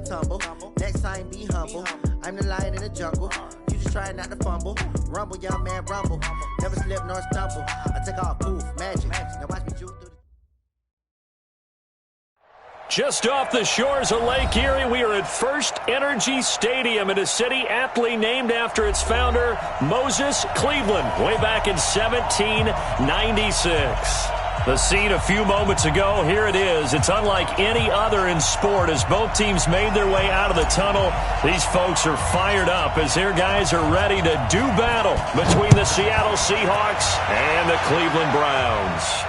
tumble. Next time, be humble. I'm the lion in the jungle. You just try not to fumble. Rumble, young man, rumble. Never slip nor stumble. I take off, poof, magic. Now watch me juke through the... Just off the shores of Lake Erie, we are at First Energy Stadium in a city aptly named after its founder, Moses Cleveland, way back in 1796. The scene a few moments ago, here it is. It's unlike any other in sport as both teams made their way out of the tunnel. These folks are fired up as their guys are ready to do battle between the Seattle Seahawks and the Cleveland Browns.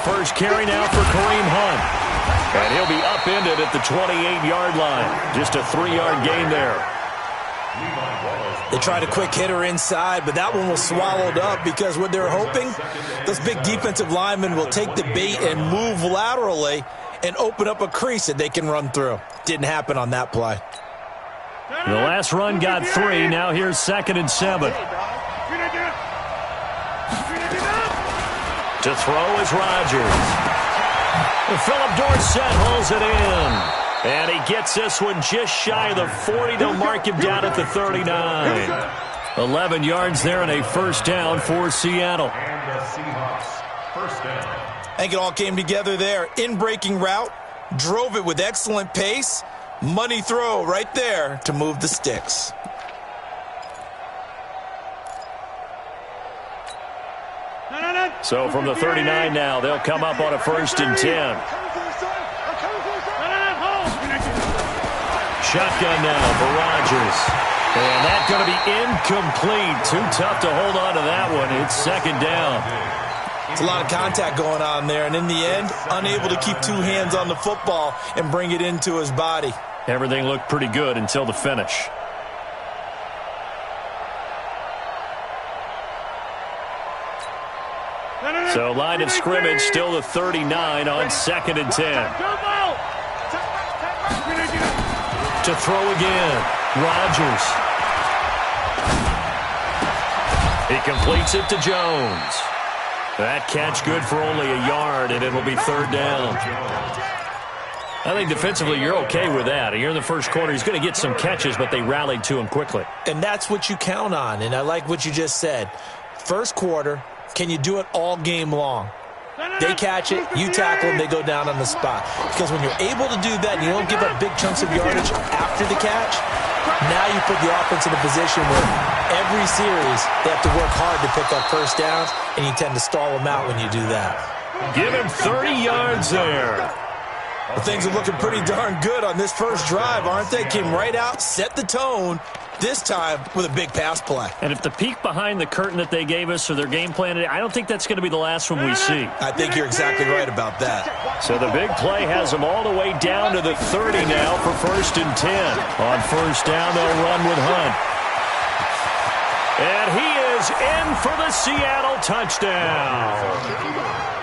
First carry now for Kareem Hunt. And he'll be upended at the 28-yard line. Just a 3-yard gain there. They tried a quick hitter inside, but that one was swallowed up because what they're hoping, those big defensive linemen will take the bait and move laterally and open up a crease that they can run through. Didn't happen on that play. The last run got 3. Now here's 2nd and 7. To throw is Rodgers. Philip Dorsett holds it in. And he gets this one just shy of the 40. They'll mark him down at the 39. 11 yards there and a first down for Seattle. And the Seahawks, first down. I think it all came together there. In-breaking route, drove it with excellent pace. Money throw right there to move the sticks. So from the 39 now, they'll come up on a 1st and 10. Shotgun now for Rodgers. And that's going to be incomplete. Too tough to hold on to that one. It's 2nd down. It's a lot of contact going on there, and in the end, unable to keep 2 hands on the football and bring it into his body. Everything looked pretty good until the finish. So line of scrimmage still the 39 on 2nd and 10. To throw again, Rodgers. He completes it to Jones. That catch good for only a yard, and it'll be 3rd down. I think defensively you're okay with that. Here in the first quarter, he's going to get some catches, but they rallied to him quickly. And that's what you count on, and I like what you just said. First quarter, can you do it all game long? They catch it, you tackle them, they go down on the spot. Because when you're able to do that and you don't give up big chunks of yardage after the catch, now you put the offense in a position where every series they have to work hard to pick up first downs, and you tend to stall them out when you do that. Give him 30 yards there. Well, things are looking pretty darn good on this first drive, aren't they? Came right out, set the tone, this time with a big pass play. And if the peek behind the curtain that they gave us or their game plan, I don't think that's going to be the last one we see. I think you're exactly right about that. So the big play has them all the way down to the 30 now for 1st and 10. On 1st down, they'll run with Hunt. And he is in for the Seattle touchdown.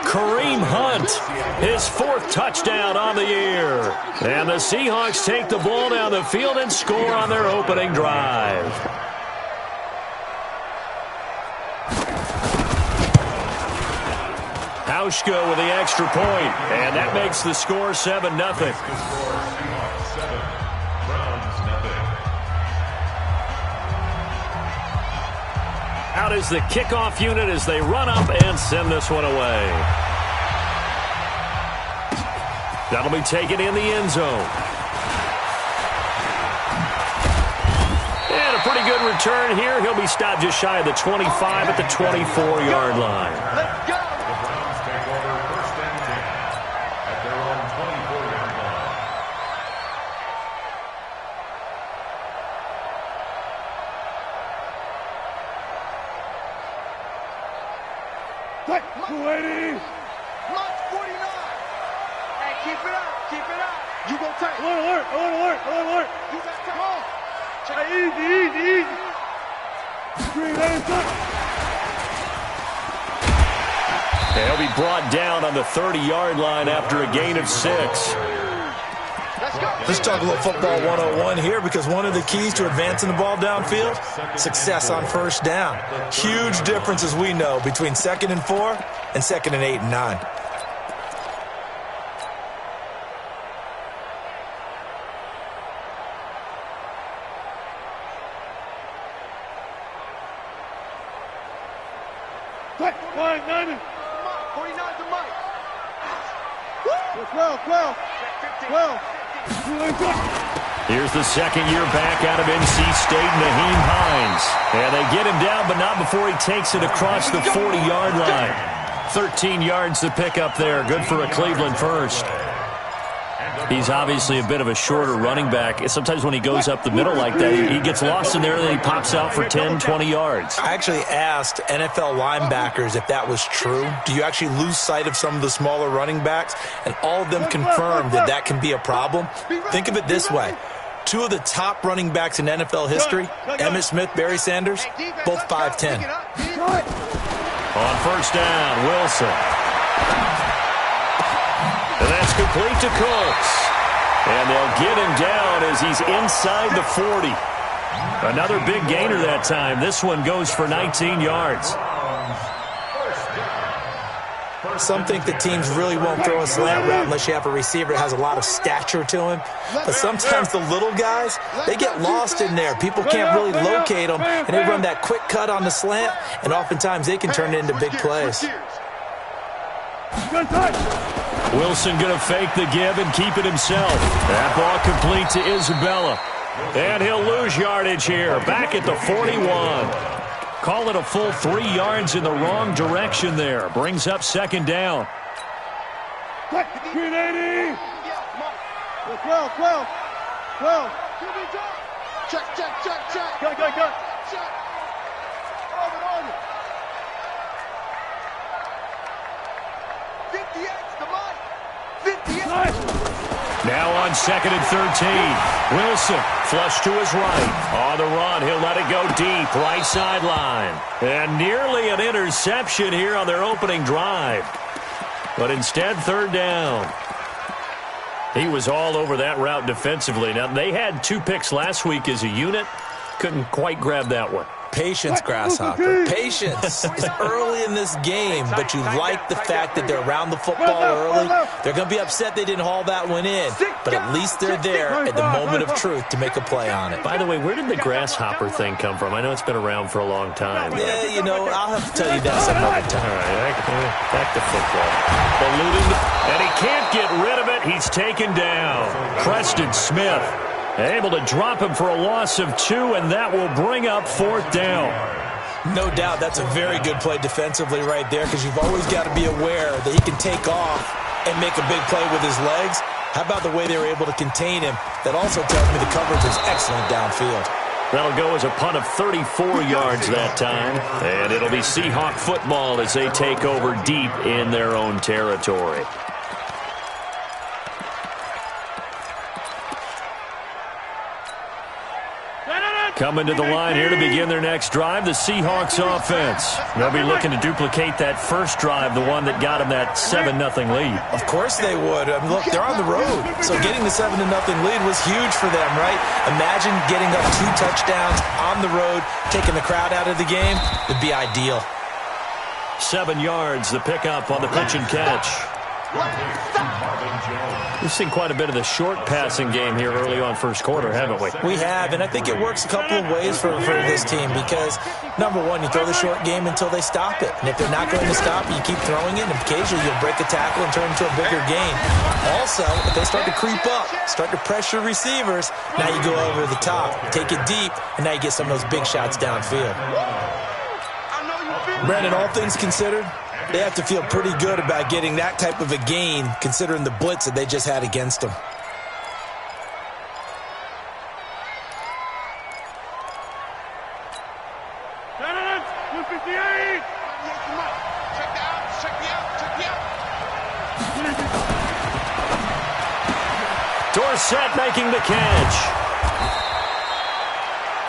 Kareem Hunt, his 4th touchdown on the year. And the Seahawks take the ball down the field and score on their opening drive. Hauschka with the extra point, and that makes the score 7-0. Out is the kickoff unit as they run up and send this one away. That'll be taken in the end zone. And a pretty good return here. He'll be stopped just shy of the 25 at the 24-yard line. Let's go. The Browns take over 1st and 10 at their own 24-yard 280. Mike 49. Hey, keep it up. Keep it up. You go tight. Alert. You got time. Easy. 380. He'll be brought down on the 30-yard line after a gain of 6. Let's talk a little football 101 here, because one of the keys to advancing the ball downfield, success on first down. Huge difference, as we know, between 2nd and 4 and 2nd and 8 and 9. Here's the second-year back out of NC State, Naheem Hines. And they get him down, but not before he takes it across the 40-yard line. 13 yards to pick up there. Good for a Cleveland first. He's obviously a bit of a shorter running back. Sometimes when he goes up the middle like that, he gets lost in there, and then he pops out for 10, 20 yards. I actually asked NFL linebackers if that was true. Do you actually lose sight of some of the smaller running backs? And all of them confirmed that that can be a problem. Think of it this way. 2 of the top running backs in NFL history, Emmitt Smith, Barry Sanders, both 5'10". On first down, Wilson. And that's complete to Cooks. And they'll get him down as he's inside the 40. Another big gainer that time. This one goes for 19 yards. Some think that teams really won't throw a slant route unless you have a receiver that has a lot of stature to him. But sometimes the little guys, they get lost in there. People can't really locate them, and they run that quick cut on the slant, and oftentimes they can turn it into big plays. Wilson going to fake the give and keep it himself. That ball complete to Isabella. And he'll lose yardage here. Back at the 41. Call it a full 3 yards in the wrong direction there. Brings up second down. 380. 12. Check. Go. Check. On it. 58's the mic. 58. Now on 2nd and 13. Wilson flush to his right. On the run, he'll let it go deep. Right sideline. And nearly an interception here on their opening drive. But instead, third down. He was all over that route defensively. Now, they had 2 picks last week as a unit. Couldn't quite grab that one. Patience, Grasshopper. Patience. It's early in this game, but you like the fact that they're around the football early. They're going to be upset they didn't haul that one in, but at least they're there at the moment of truth to make a play on it. By the way, where did the grasshopper thing come from? I know it's been around for a long time. Yeah, you know, I'll have to tell you that some other time. All right, back to football. Eluding, and he can't get rid of it. He's taken down. Preston Smith able to drop him for a loss of 2, and that will bring up 4th down. No doubt that's a very good play defensively right there, because you've always got to be aware that he can take off and make a big play with his legs. How about the way they were able to contain him? That also tells me the coverage was excellent downfield. That'll go as a punt of 34 yards that time, and it'll be Seahawk football as they take over deep in their own territory. Coming to the line here to begin their next drive, the Seahawks offense. They'll be looking to duplicate that first drive, the one that got them that 7-0 lead. Of course they would. I mean, look, they're on the road, so getting the 7-0 lead was huge for them, right? Imagine getting up 2 touchdowns on the road, taking the crowd out of the game. It'd be ideal. 7 yards, the pickup on the pitch and catch. We've seen quite a bit of the short passing game here early on first quarter, haven't we? We have, and I think it works a couple of ways for this team because, number one, you throw the short game until they stop it. And if they're not going to stop it, you keep throwing it, and occasionally you'll break a tackle and turn it into a bigger game. Also, if they start to creep up, start to pressure receivers, now you go over the top, take it deep, and now you get some of those big shots downfield. Brandon, all things considered, they have to feel pretty good about getting that type of a gain, considering the blitz that they just had against them. Dorsett making the catch.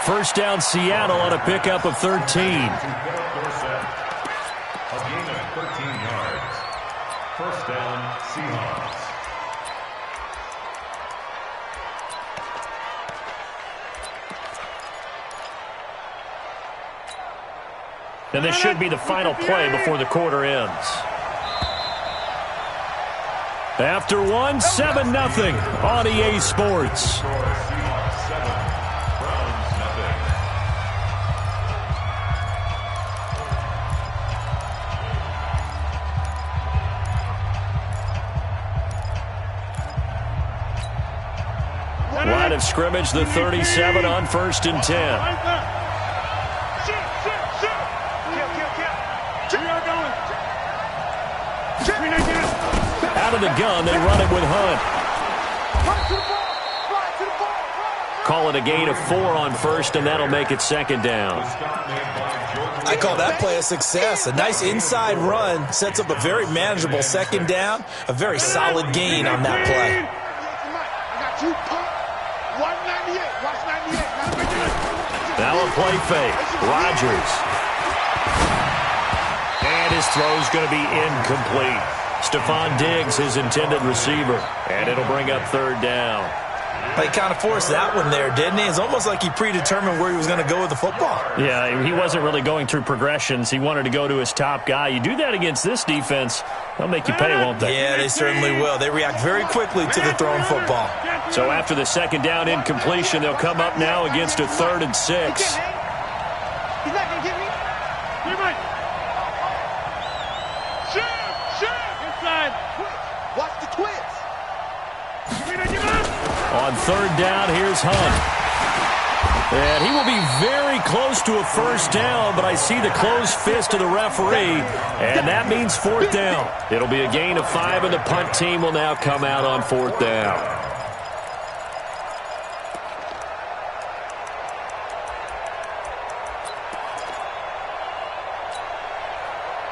First down, Seattle on a pickup of 13. A gain of 13 yards. First down, Seahawks. And this should be the final play before the quarter ends. After one, 7-0 on EA Sports. Seahawks 7, Browns nothing. Line of scrimmage, the 37 on 1st and 10. Out of the gun, they run it with Hunt. Call it a gain of 4 on 1st, and that'll make it 2nd down. I call that play a success. A nice inside run sets up a very manageable 2nd down. A very solid gain on that play. Now a play fake. Rodgers. And his throw's going to be incomplete. Stephon Diggs, his intended receiver. And it'll bring up 3rd down. He kind of forced that one there, didn't he? It's almost like he predetermined where he was going to go with the football. Yeah, he wasn't really going through progressions. He wanted to go to his top guy. You do that against this defense, they'll make you pay, won't they? Yeah, they certainly will. They react very quickly to the thrown football. So after the 2nd down incompletion, they'll come up now against a 3rd and 6. He's not going to get me. Inside. Watch the twist. On 3rd down, here's Hunt. And he will be very close to a 1st down, but I see the closed fist of the referee, and that means 4th down. It'll be a gain of 5, and the punt team will now come out on 4th down.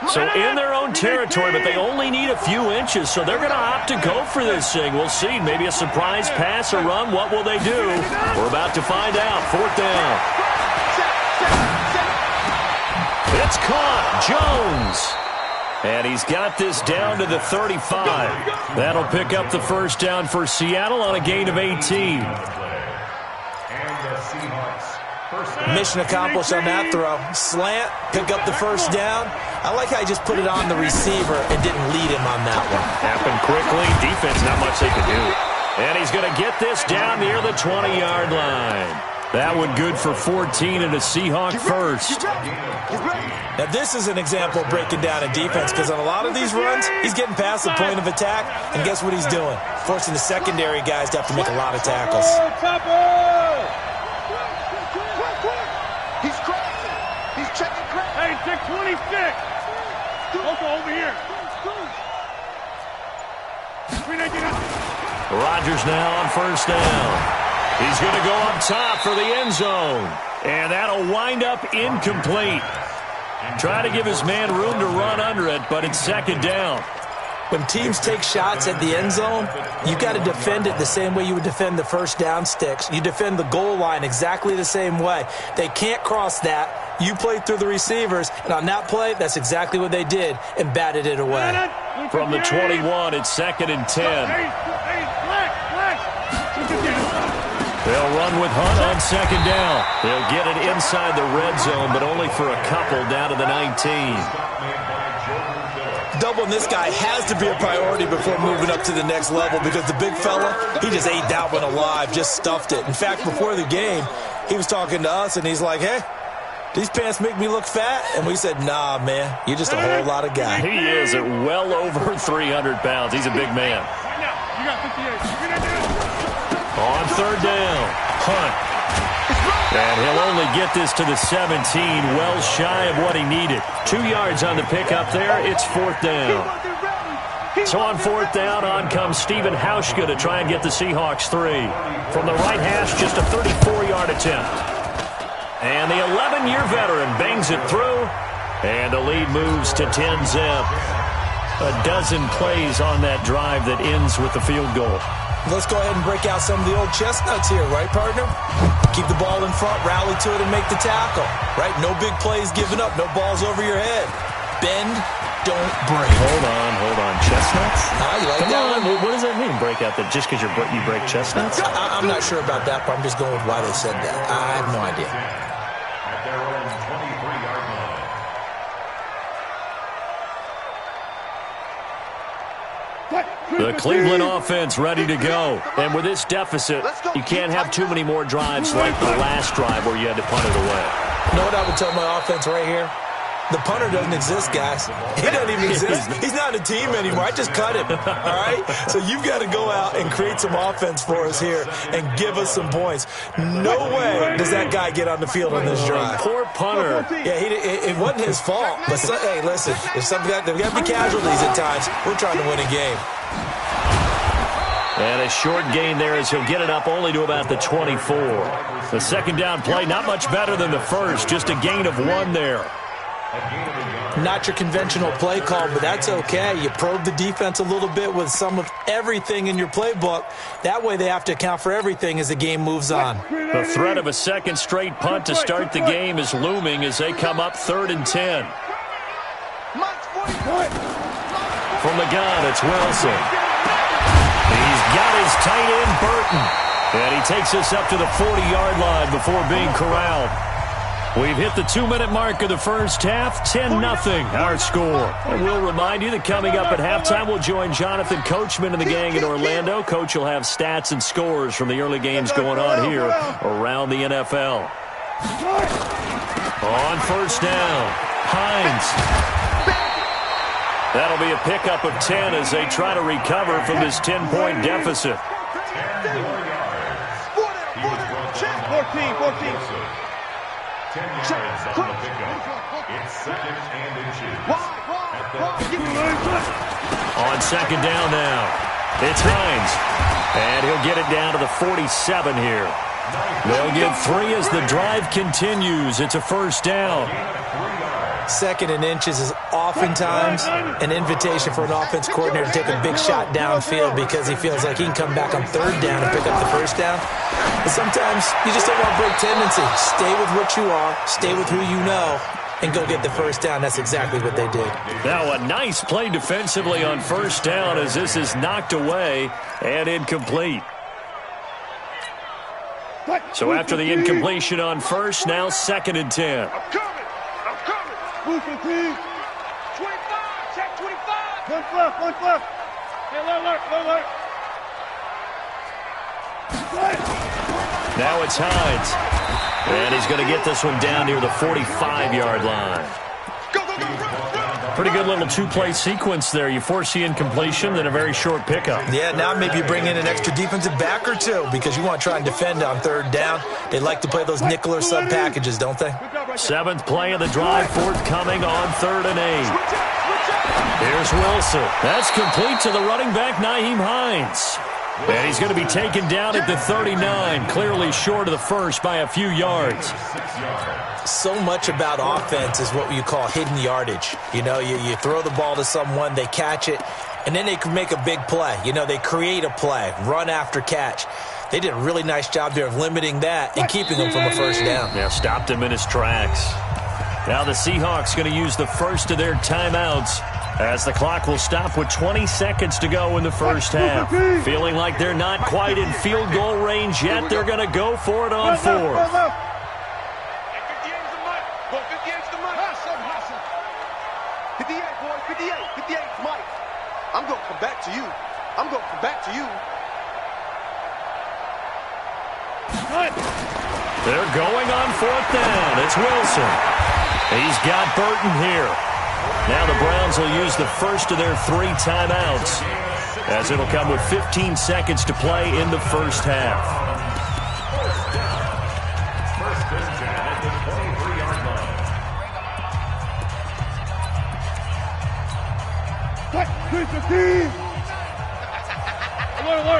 So in their own territory, but they only need a few inches, so they're going to opt to go for this thing. We'll see. Maybe a surprise pass or run. What will they do? We're about to find out. 4th down. It's caught. Jones. And he's got this down to the 35. That'll pick up the 1st down for Seattle on a gain of 18. Mission accomplished on that throw. Slant, pick up the 1st down. I like how he just put it on the receiver and didn't lead him on that one. Happened quickly. Defense, not much they could do. And he's going to get this down near the 20-yard line. That one good for 14 and a Seahawk first. Now, this is an example of breaking down a defense because on a lot of these runs, he's getting past the point of attack, and guess what he's doing? Forcing the secondary guys to have to make a lot of tackles. He's crossing. He's checking crack. Hey, check 26. Also over here. Rodgers now on 1st down. He's going to go up top for the end zone. And that'll wind up incomplete. Try to give his man room to run under it, but it's 2nd down. When teams take shots at the end zone, you've got to defend it the same way you would defend the 1st down sticks. You defend the goal line exactly the same way. They can't cross that. You played through the receivers, and on that play, that's exactly what they did and batted it away. From the 21, it's 2nd and 10. They'll run with Hunt on 2nd down. They'll get it inside the red zone, but only for a couple down to the 19. Doubling this guy has to be a priority before moving up to the next level because the big fella, he just ate that one alive, just stuffed it. In fact, before the game, he was talking to us, and he's like, hey, these pants make me look fat? And we said, nah, man, you're just a whole lot of guy. He is at well over 300 pounds. He's a big man. On 3rd down, Hunt. And he'll only get this to the 17, well shy of what he needed. 2 yards on the pickup there. It's 4th down. So on 4th down, on comes Stephen Hauschka to try and get the Seahawks 3. From the right hash, just a 34-yard attempt. And the 11-year veteran bangs it through, and the lead moves to 10-zip. a dozen plays on that drive that ends with the field goal. Let's go ahead and break out some of the old chestnuts here, right, partner? Keep the ball in front, rally to it, and make the tackle, right? No big plays given up, no balls over your head. Bend, don't break. Hold on. Chestnuts? You like Come that on. one? What does that mean, break out that just because you break chestnuts? I'm not sure about that, but I'm just going with why they said that. I have no idea. At their own 23-yard line. The Cleveland offense ready to go. And with this deficit, you can't have too many more drives like the last drive where you had to punt it away. You know what I would tell my offense right here? The punter doesn't exist, guys. He doesn't even exist. He's not a team anymore. I just cut him, all right? So you've got to go out and create some offense for us here and give us some points. No way does that guy get on the field on this drive. Poor punter. Yeah, it wasn't his fault. But, hey, listen, if there got to be casualties at times, we're trying to win a game. And a short gain there as he'll get it up only to about the 24. The second down play, not much better than the first, just a gain of 1 there. Not your conventional play call, but that's okay. You probe the defense a little bit with some of everything in your playbook. That way they have to account for everything as the game moves on. The threat of a second straight punt to start the game is looming as they come up 3rd and 10. From the gun, it's Wilson. He's got his tight end, Burton. And he takes us up to the 40-yard line before being corralled. We've hit the 2-minute mark of the first half, 10-0 our score. And we'll remind you that coming up at halftime, we'll join Jonathan Coachman and the gang in Orlando. Coach will have stats and scores from the early games going on here around the NFL. On first down, Hines. That'll be a pickup of 10 as they try to recover from this 10-point deficit. 10 more yards. 14. 10 yards on the pickup. It's 2nd and inches. On second down now, it's Hines. And he'll get it down to the 47 here. They'll get 3 as the drive continues. It's a first down. 2nd and inches is oftentimes an invitation for an offense coordinator to take a big shot downfield because he feels like he can come back on 3rd down and pick up the first down. But sometimes you just don't want to break tendency. Stay with what you are, stay with who you know, and go get the first down. That's exactly what they did. Now a nice play defensively on first down as this is knocked away and incomplete. So after the incompletion on first, now 2nd and 10. I'm coming. Move for team. 25. Check 25. One left. Hey, alert. Now it's Hines. And he's going to get this one down near the 45-yard line. Go. Pretty good little 2-play sequence there. You force the incompletion, then a very short pickup. Yeah, now maybe you bring in an extra defensive back or 2 because you want to try and defend on 3rd down. They like to play those nickel or sub packages, don't they? 7th play of the drive forthcoming on 3rd and 8. Here's Wilson. That's complete to the running back, Nyheim Hines. And he's going to be taken down at the 39, clearly short of the first by a few yards. So much about offense is what you call hidden yardage. You know, you throw the ball to someone, they catch it, and then they can make a big play. You know, they create a play, run after catch. They did a really nice job there of limiting that and keeping him from a first down. Yeah, stopped him in his tracks. Now the Seahawks going to use the first of their timeouts as the clock will stop with 20 seconds to go in the first half. Feeling like they're not quite in field goal range yet, they're going to go for it on 4th. 58, Mike. I'm going to come back to you. They're going on 4th down. It's Wilson. He's got Burton here. Now the Browns will use the first of their 3 timeouts as it'll come with 15 seconds to play in the first half. First and 10 at the 23-yard line.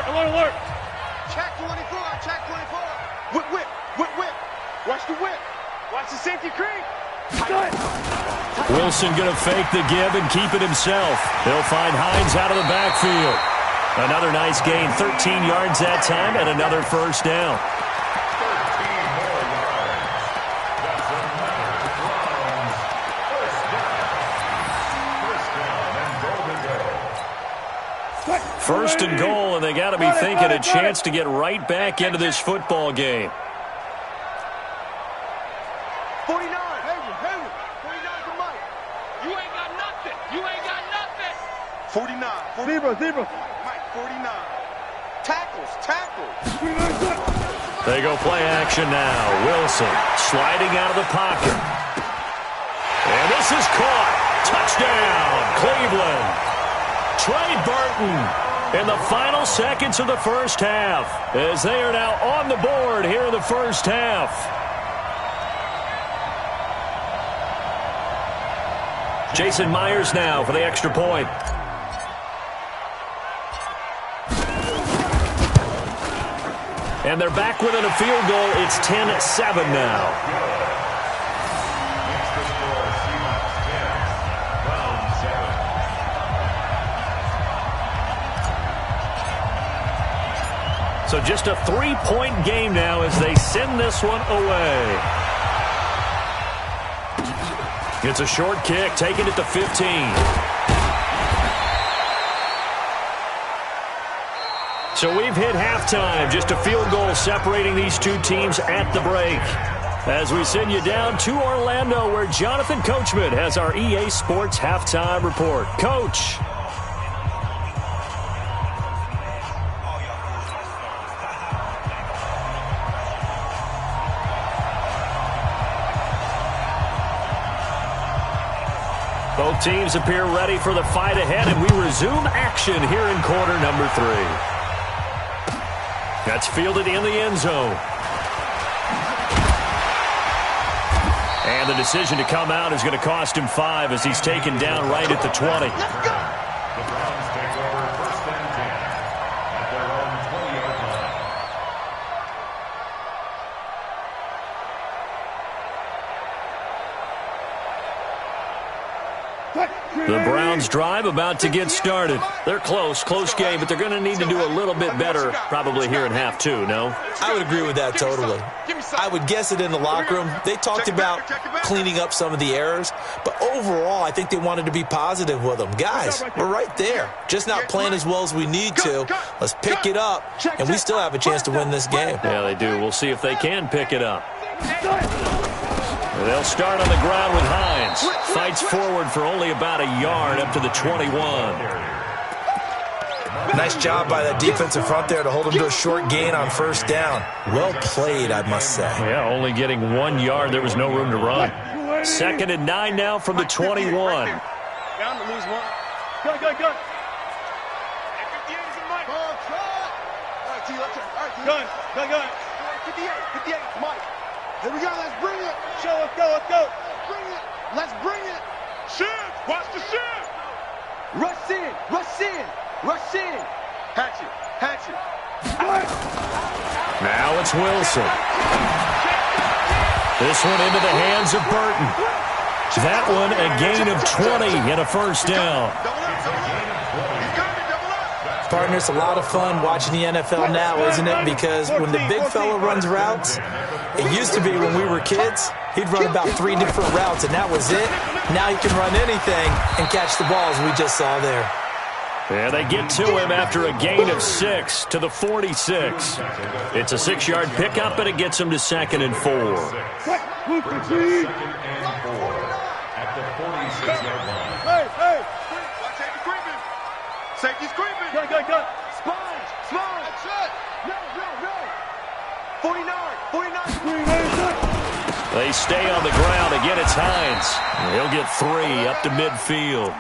Alert. Check 24. Whip. Watch the whip. Watch the safety creep. Wilson going to fake the give and keep it himself. He'll find Hines out of the backfield. Another nice gain, 13 yards that time, and another first down. First and goal, and they got to be thinking a chance to get right back into this football game. 49. 49 to Mike. You ain't got nothing. You ain't got nothing. 49. Zebra. Mike, 49. Tackles. They go play action now. Wilson sliding out of the pocket. And this is caught. Touchdown, Cleveland. Trey Burton in the final seconds of the first half, as they are now on the board here in the first half. Jason Myers now for the extra point. And they're back within a field goal. It's 10-7 now. So just a 3-point game now as they send this one away. It's a short kick, taking it to 15. So we've hit halftime. Just a field goal separating these two teams at the break. As we send you down to Orlando, where Jonathan Coachman has our EA Sports halftime report. Coach. Both teams appear ready for the fight ahead, and we resume action here in quarter number 3. That's fielded in the end zone. And the decision to come out is going to cost him 5 as he's taken down right at the 20. The Browns take over first and 10 at their own 20-yard line. The Browns drive about to get started. They're close game, but they're going to need to do a little bit better probably here in half 2, no? I would agree with that totally. I would guess it in the locker room. They talked about cleaning up some of the errors, but overall, I think they wanted to be positive with them. Guys, we're right there. Just not playing as well as we need to. Let's pick it up, and we still have a chance to win this game. Yeah, they do. We'll see if they can pick it up. They'll start on the ground with Hines. Fights forward for only about a yard up to the 21. Nice job by that defensive front there to hold him to a short gain on first down. Well played, I must say. Yeah, only getting 1 yard. There was no room to run. 2nd and 9 now from the 21. Down to lose 1. Go. And 58 is a Mike. All right, T, let's go. Gun. 58, Mike. Here we go, let's bring it. Let's go. Let's bring it. Shift. Watch the shift. Rush in. Hatchet. Now it's Wilson. This one into the hands of Burton. That one a gain of 20 and a first down. Partner, it's a lot of fun watching the NFL now, isn't it? Because when the big fella runs routes, it used to be when we were kids, he'd run about 3 different routes, and that was it. Now he can run anything and catch the balls we just saw there. And they get to him after a gain of 6 to the 46. It's a 6-yard pickup, and it gets him to 2nd and 4. At the 46-yard line. Hey. Safety's creeping. Go. Sponge. That's it. No. 49. They stay on the ground. Again, it's Hines. He'll get 3 up to midfield.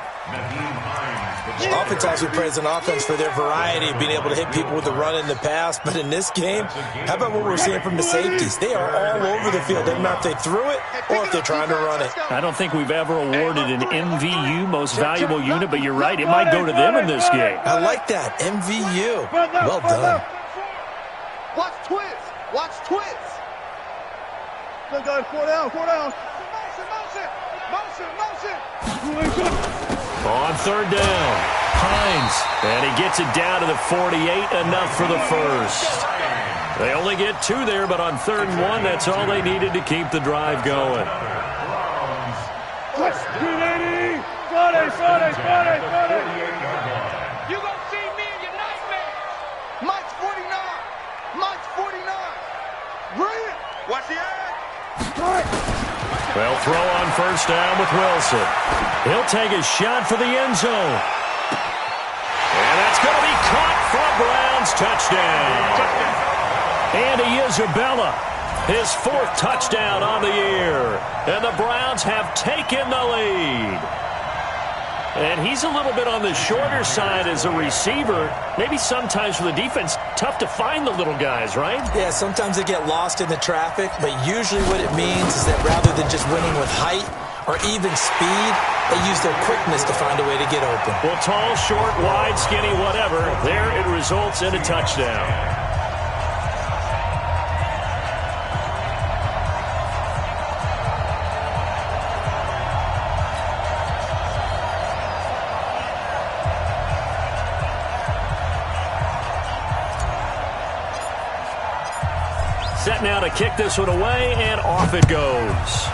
Oftentimes we praise an offense for their variety of being able to hit people with the run and the pass, but in this game, how about what we're seeing from the safeties? They are all over the field. Doesn't matter if they threw it or if they're trying to run it. I don't think we've ever awarded an MVU, most valuable unit, but you're right, it might go to them in this game. I like that. MVU. Well done. Watch twist. Go, 4 down. Motion. On third down, Hines, and he gets it down to the 48, enough for the first. They only get 2 there, but on 3rd and 1, that's all they needed to keep the drive going. You gonna see me in your nightmare. Mike's 49. Mike's 49. Bring it. Watch the edge. They'll throw on first down with Wilson. He'll take a shot for the end zone. And that's going to be caught for a Browns touchdown. Andy Isabella, his 4th touchdown on the year. And the Browns have taken the lead. And he's a little bit on the shorter side as a receiver. Maybe sometimes for the defense, tough to find the little guys, right? Yeah, sometimes they get lost in the traffic, but usually what it means is that rather than just winning with height or even speed, they use their quickness to find a way to get open. Well, tall, short, wide, skinny, whatever, there it results in a touchdown. Set now to kick this one away, and off it goes.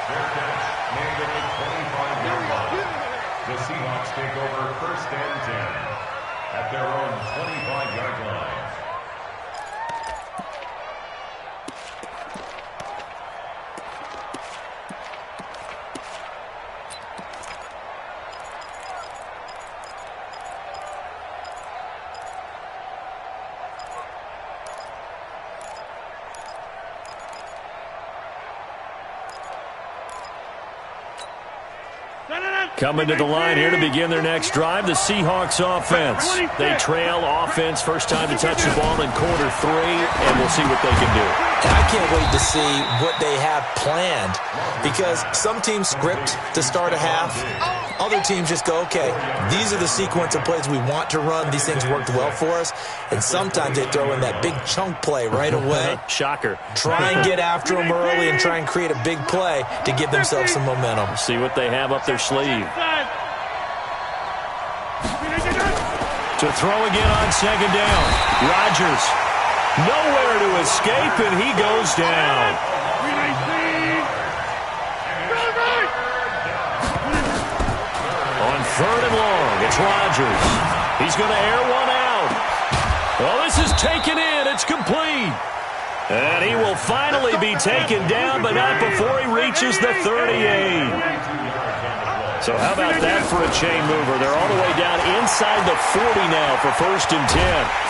Fair catch, made at the 25-yard line. The Seahawks take over 1st and 10 at their own 25-yard line. Coming to the line here to begin their next drive, the Seahawks offense. They trail offense, first time to touch the ball in quarter 3, and we'll see what they can do. And I can't wait to see what they have planned, because some teams script to start a half. Other teams just go, okay, these are the sequence of plays we want to run. These things worked well for us. And sometimes they throw in that big chunk play right away. Shocker. Try and get after them early and try and create a big play to give themselves some momentum. See what they have up their sleeve. To throw again on 2nd down. Rodgers. Nowhere to escape, and he goes down. On 3rd and long, it's Rodgers. He's going to air one out. Well, this is taken in. It's complete. And he will finally be taken down, but not before he reaches the 38. So how about that for a chain mover? They're all the way down inside the 40 now for 1st and 10.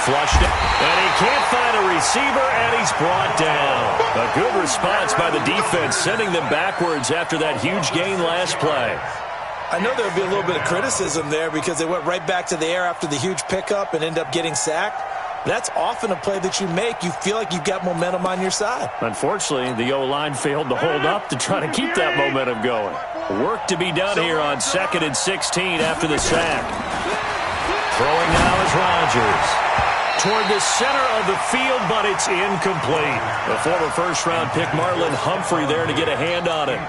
Flushed it, and he can't find a receiver, and he's brought down. A good response by the defense, sending them backwards after that huge gain last play. I know there would be a little bit of criticism there because they went right back to the air after the huge pickup and ended up getting sacked. That's often a play that you make. You feel like you've got momentum on your side. Unfortunately, the O-line failed to hold up to try to keep that momentum going. Work to be done here on 2nd and 16 after the sack. Throwing now is Rodgers. Toward the center of the field, but it's incomplete. The former first-round pick Marlon Humphrey there to get a hand on it.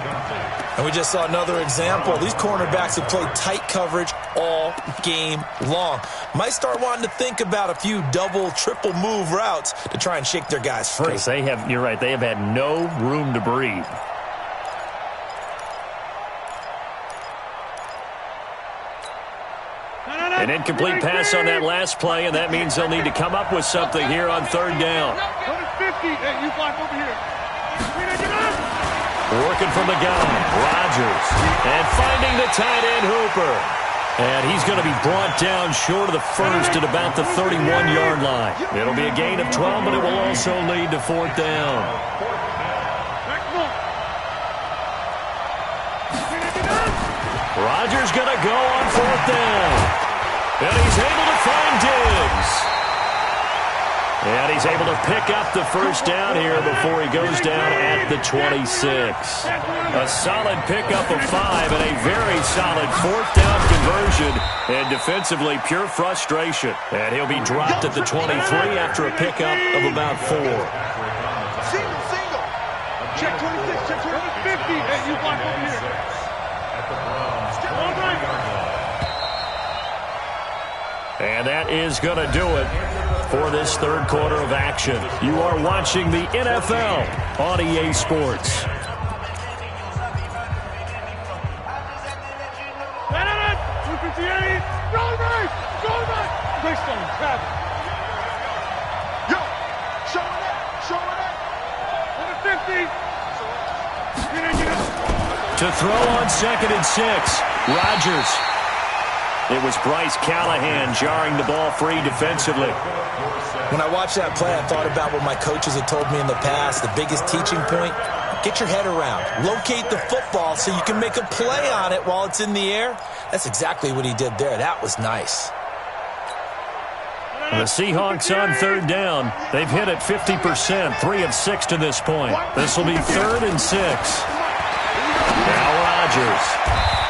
And we just saw another example. These cornerbacks have played tight coverage all game long. Might start wanting to think about a few double, triple move routes to try and shake their guys free. They have, you're right, they have had no room to breathe. An incomplete pass on that last play, and that means they'll need to come up with something here on 3rd down. Working from the gun, Rodgers, and finding the tight end Hooper. And he's going to be brought down short of the first at about the 31-yard line. It'll be a gain of 12, but it will also lead to 4th down. Rodgers going to go on 4th down. And he's able to find Diggs. And he's able to pick up the first down here before he goes down at the 26. A solid pickup of 5 and a very solid 4th down conversion. And defensively, pure frustration. And he'll be dropped at the 23 after a pickup of about 4. Single. Check 26, check 50. Hey, you block over here. At the Browns 23-yard line. And that is going to do it for this third quarter of action. You are watching the NFL on EA Sports. To throw on 2nd and 6, Rodgers. It was Bryce Callahan jarring the ball free defensively. When I watched that play, I thought about what my coaches had told me in the past. The biggest teaching point, get your head around. Locate the football so you can make a play on it while it's in the air. That's exactly what he did there. That was nice. The Seahawks on 3rd down. They've hit it 50%, 3 of 6 to this point. This will be 3rd and 6. Now Rodgers.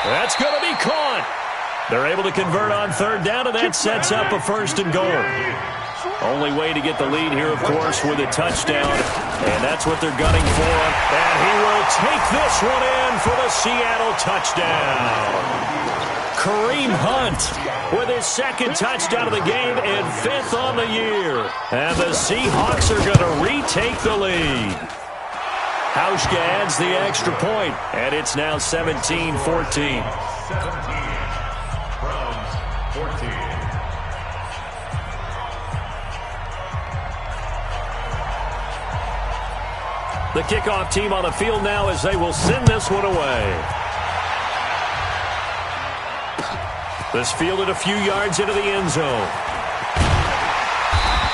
That's going to be caught. They're able to convert on 3rd down, and that sets up a 1st and goal. Only way to get the lead here, of course, with a touchdown, and that's what they're gunning for. And he will take this one in for the Seattle touchdown. Kareem Hunt with his 2nd touchdown of the game and 5th on the year. And the Seahawks are going to retake the lead. Hauschka adds the extra point, and it's now 17-14. 17. Browns 14. The kickoff team on the field now as they will send this one away. This fielded a few yards into the end zone.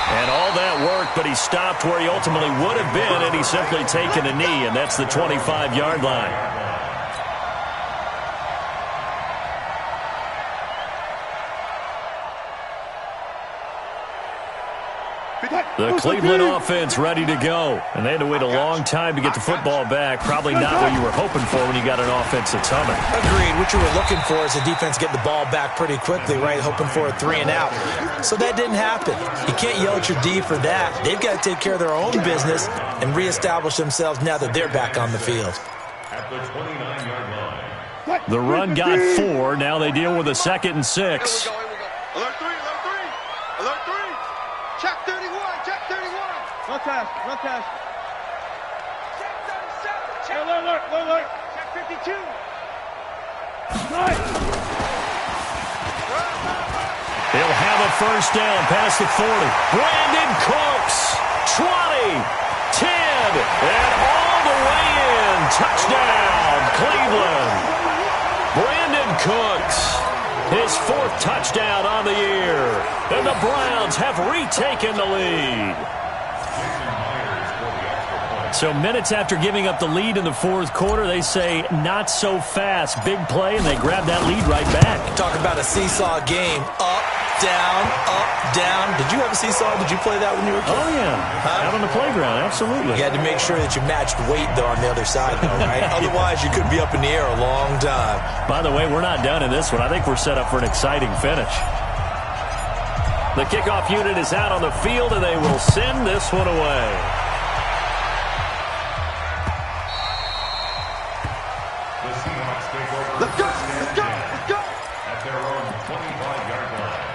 And all that work, but he stopped where he ultimately would have been, and he's simply taken a knee, and that's the 25-yard line. The Cleveland offense ready to go. And they had to wait a long time to get the football back. Probably not what you were hoping for when you got an offense that's humming. Agreed. What you were looking for is a defense getting the ball back pretty quickly, right? Hoping for a 3 and out. So that didn't happen. You can't yell at your D for that. They've got to take care of their own business and reestablish themselves now that they're back on the field. At the 29-yard line. The run got 4. Now they deal with a 2nd and 6. Alert 3, alert 3, alert 3. Check 31, check 31. Run test, run test. Check 37, check. Alert. Check 52. Right. He'll have a 1st down past the 40. Brandon Cooks, 20, 10, and all the way in. Touchdown, Cleveland. Brandon Cooks, his 4th touchdown on the year. And the Browns have retaken the lead. So minutes after giving up the lead in the 4th quarter, they say not so fast. Big play, and they grab that lead right back. Talk about a seesaw game. Up, down. Did you have a seesaw? Did you play that when you were a kid? Oh, yeah. Out on the playground, absolutely. You had to make sure that you matched weight, though, on the other side, though, right? Otherwise, you could be up in the air a long time. By the way, we're not done in this one. I think we're set up for an exciting finish. The kickoff unit is out on the field, and they will send this one away. The Seahawks take over. Let's go. At their own 25-yard line.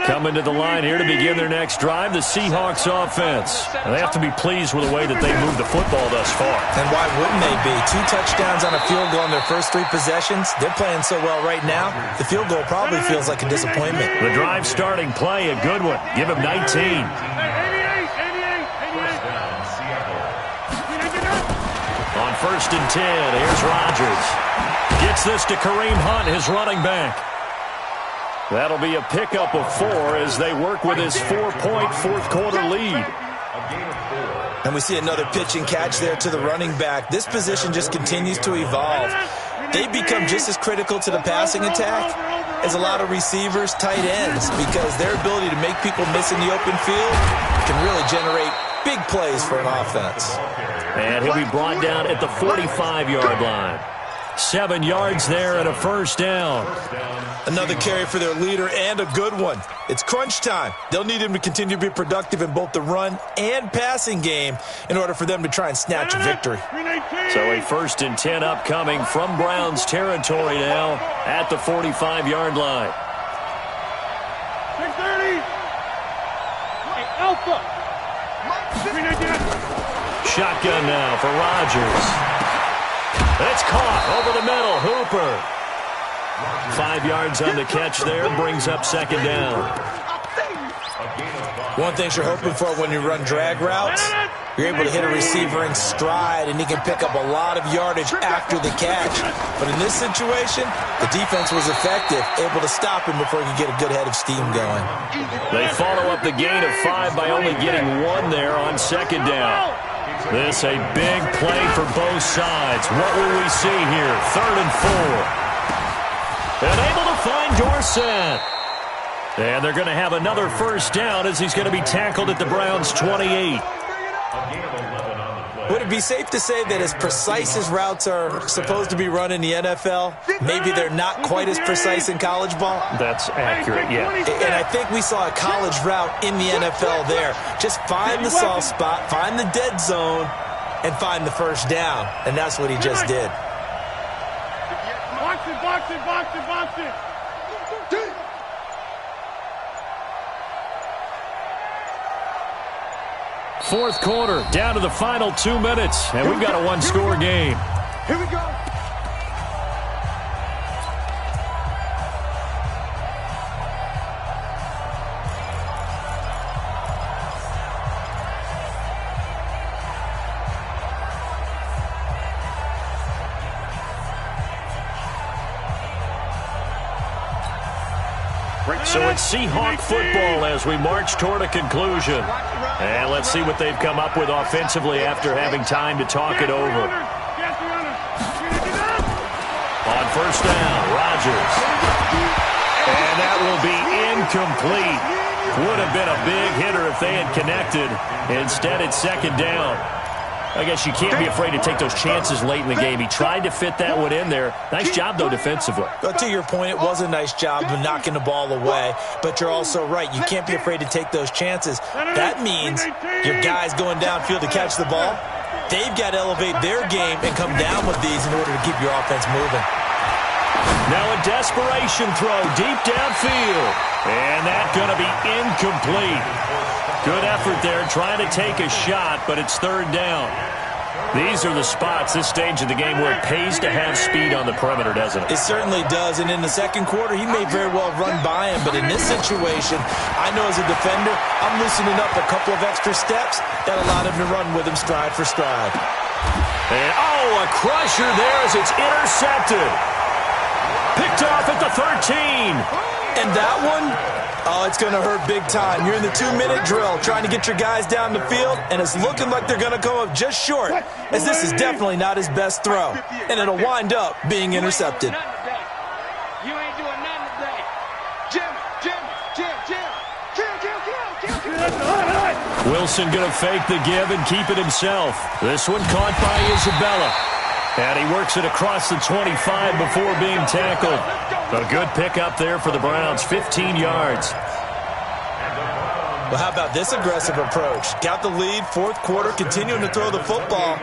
Coming to the line here to begin their next drive, the Seahawks offense. And they have to be pleased with the way that they moved the football thus far. And why wouldn't they be? 2 touchdowns on a field goal in their first 3 possessions. They're playing so well right now, the field goal probably feels like a disappointment. The drive starting play, a good one. Give him 19. 88. First down, Seattle. On 1st and 10, here's Rodgers. Gets this to Kareem Hunt, his running back. That'll be a pickup of 4 as they work with his 4-point 4th quarter lead. A game of 4. And we see another pitch and catch there to the running back. This position just continues to evolve. They become just as critical to the passing attack as a lot of receivers, tight ends, because their ability to make people miss in the open field can really generate big plays for an offense. And he'll be brought down at the 45-yard line. 7 yards there and a first down. Another carry for their leader and a good one. It's crunch time. They'll need him to continue to be productive in both the run and passing game in order for them to try and snatch a victory. So a 1st and 10 upcoming from Browns territory now at the 45-yard line. 630. Hey, Alpha. Shotgun now for Rodgers. It's caught over the middle. Hooper. 5 yards on the catch there, brings up 2nd down. One thing you're hoping for when you run drag routes, you're able to hit a receiver in stride, and he can pick up a lot of yardage after the catch. But in this situation, the defense was effective, able to stop him before he could get a good head of steam going. They follow up the gain of 5 by only getting 1 there on 2nd down. This a big play for both sides. What will we see here? 3rd and 4. And able to find Dorsett. And they're going to have another first down as he's going to be tackled at the Browns' 28. Would it be safe to say that as precise as routes are supposed to be run in the NFL, maybe they're not quite as precise in college ball? That's accurate, yeah. And I think we saw a college route in the NFL there. Just find the soft spot, find the dead zone, and find the first down. And that's what he just did. Box it. 4th quarter, down to the final 2 minutes, and we've got a 1-score game. Here we go. So it's Seahawk football as we march toward a conclusion. And let's see what they've come up with offensively after having time to talk it over. On 1st down, Rodgers. And that will be incomplete. Would have been a big hitter if they had connected. Instead, it's 2nd down. I guess you can't be afraid to take those chances late in the game. He tried to fit that one in there. Nice job, though, defensively. But to your point, it was a nice job of knocking the ball away. But you're also right. You can't be afraid to take those chances. That means your guys going downfield to catch the ball, they've got to elevate their game and come down with these in order to keep your offense moving. Now a desperation throw deep downfield. And that's going to be incomplete. Good effort there, trying to take a shot, but it's 3rd down. These are the spots, this stage of the game, where it pays to have speed on the perimeter, doesn't it? It certainly does, and in the 2nd quarter, he may very well run by him, but in this situation, I know as a defender, I'm loosening up a couple of extra steps that allowed him to run with him stride for stride. And, a crusher there as it's intercepted. Picked off at the 13. And that one, it's going to hurt big time. You're in the 2-minute drill trying to get your guys down the field, and it's looking like they're going to come up just short, as this is definitely not his best throw. And it'll wind up being intercepted. You ain't doing nothing today. Jim. Wilson going to fake the give and keep it himself. This one caught by Isabella. And he works it across the 25 before being tackled. A good pickup there for the Browns, 15 yards. Well, how about this aggressive approach? Got the lead, 4th quarter, continuing to throw the football.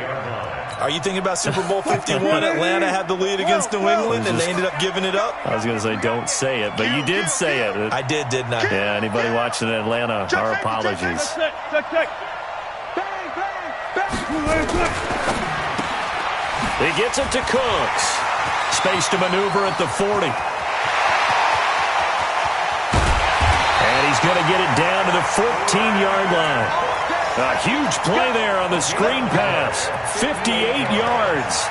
Are you thinking about Super Bowl 51? Atlanta had the lead against New England, and they ended up giving it up? I was going to say, don't say it, but you did say it. I did, didn't I? Yeah, anybody watching in Atlanta, our apologies. He gets it to Cooks. Space to maneuver at the 40. And he's going to get it down to the 14-yard line. A huge play there on the screen pass. 58 yards.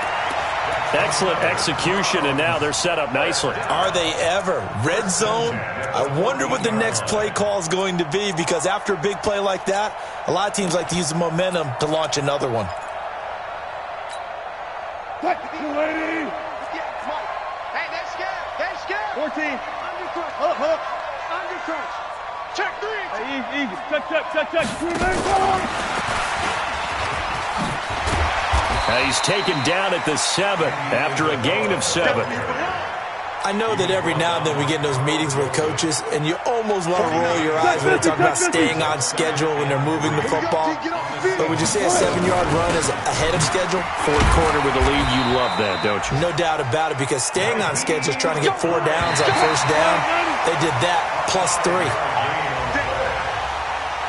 Excellent execution, and now they're set up nicely. Are they ever? Red zone? I wonder what the next play call is going to be, because after a big play like that, a lot of teams like to use the momentum to launch another one. Hey, they're scared. 14. Under crunch. Check 3. Hey, easy. Check. He's taken down at the 7 after a gain of 7. I know that every now and then we get in those meetings with coaches, and you almost want to roll your eyes when they talk about staying on schedule when they're moving the football. But would you say a 7-yard run is ahead of schedule? Fourth quarter with the lead, you love that, don't you? No doubt about it, because staying on schedule is trying to get 4 downs on first down. They did that plus 3.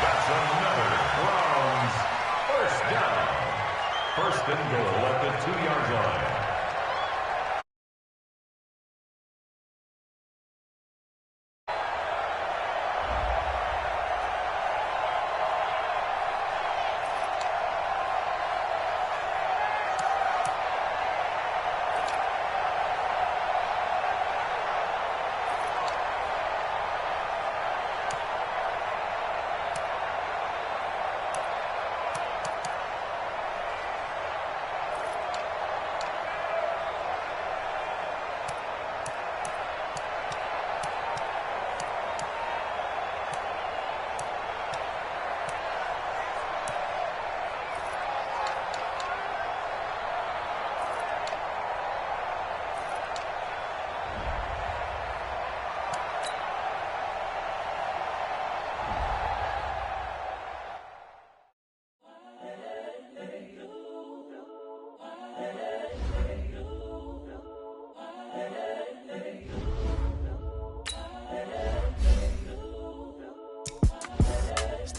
That's another Browns first down. First and goal at the 2-yard line.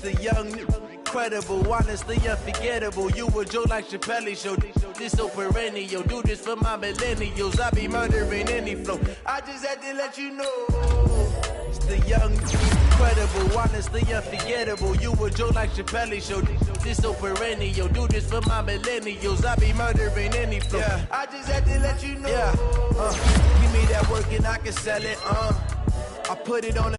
The young, incredible, honestly unforgettable. You a joke like Chappelle show. This so perennial. Do this for my millennials. I be murdering any flow. I just had to let you know. It's the young, incredible, honestly unforgettable. You a joke like Chappelle show. This so perennial. Do this for my millennials. I be murdering any flow. Yeah. I just had to let you know. Yeah. Give me that work and I can sell it. I put it on.